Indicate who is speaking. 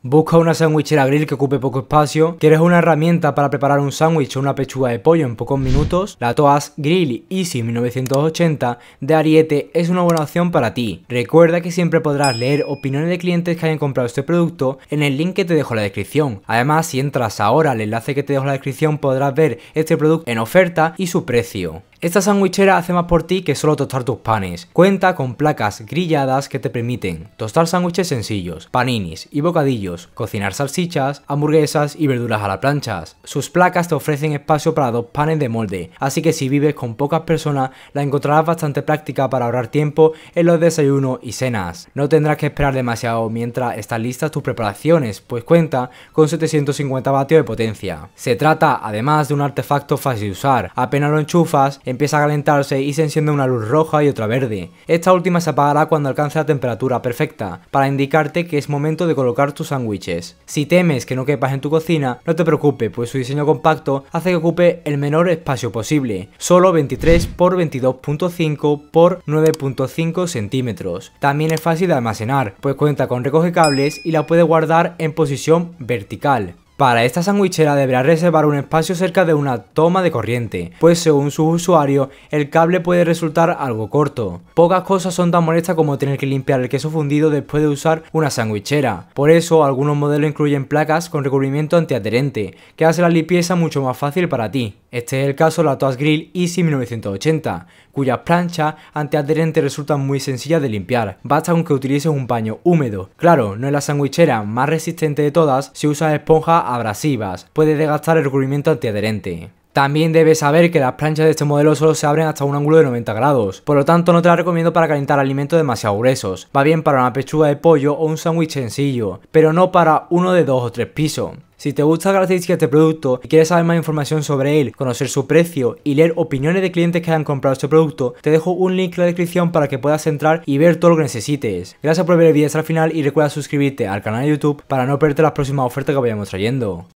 Speaker 1: Busca una sandwichera grill que ocupe poco espacio. ¿Quieres una herramienta para preparar un sándwich o una pechuga de pollo en pocos minutos? La Toast Grill Easy 1980 de Ariete es una buena opción para ti. Recuerda que siempre podrás leer opiniones de clientes que hayan comprado este producto en el link que te dejo en la descripción. Además, si entras ahora al enlace que te dejo en la descripción, podrás ver este producto en oferta y su precio. Esta sandwichera hace más por ti que solo tostar tus panes. Cuenta con placas grilladas que te permiten tostar sándwiches sencillos, paninis y bocadillos, cocinar salchichas, hamburguesas y verduras a la plancha. Sus placas te ofrecen espacio para 2 panes de molde, así que si vives con pocas personas la encontrarás bastante práctica para ahorrar tiempo en los desayunos y cenas. No tendrás que esperar demasiado mientras están listas tus preparaciones, pues cuenta con 750 vatios de potencia. Se trata además de un artefacto fácil de usar. Apenas lo enchufas, empieza a calentarse y se enciende una luz roja y otra verde. Esta última se apagará cuando alcance la temperatura perfecta, para indicarte que es momento de colocar tus sándwiches. Si temes que no quepas en tu cocina, no te preocupes, pues su diseño compacto hace que ocupe el menor espacio posible, solo 23 x 22.5 x 9.5 centímetros. También es fácil de almacenar, pues cuenta con recogecables y la puedes guardar en posición vertical. Para esta sandwichera deberás reservar un espacio cerca de una toma de corriente, pues según sus usuarios el cable puede resultar algo corto. Pocas cosas son tan molestas como tener que limpiar el queso fundido después de usar una sandwichera. Por eso algunos modelos incluyen placas con recubrimiento antiadherente, que hace la limpieza mucho más fácil para ti. Este es el caso de la Toast Grill Easy 1980, cuyas planchas antiadherentes resultan muy sencillas de limpiar. Basta con que utilices un paño húmedo. Claro, no es la sandwichera más resistente de todas si usas esponjas abrasivas, puede desgastar el recubrimiento antiadherente. También debes saber que las planchas de este modelo solo se abren hasta un ángulo de 90 grados, por lo tanto no te las recomiendo para calentar alimentos demasiado gruesos. Va bien para una pechuga de pollo o un sándwich sencillo, pero no para uno de 2 o 3 pisos. Si te gusta la característica de este producto y quieres saber más información sobre él, conocer su precio y leer opiniones de clientes que hayan comprado este producto, te dejo un link en la descripción para que puedas entrar y ver todo lo que necesites. Gracias por ver el vídeo hasta el final y recuerda suscribirte al canal de YouTube para no perderte las próximas ofertas que vayamos trayendo.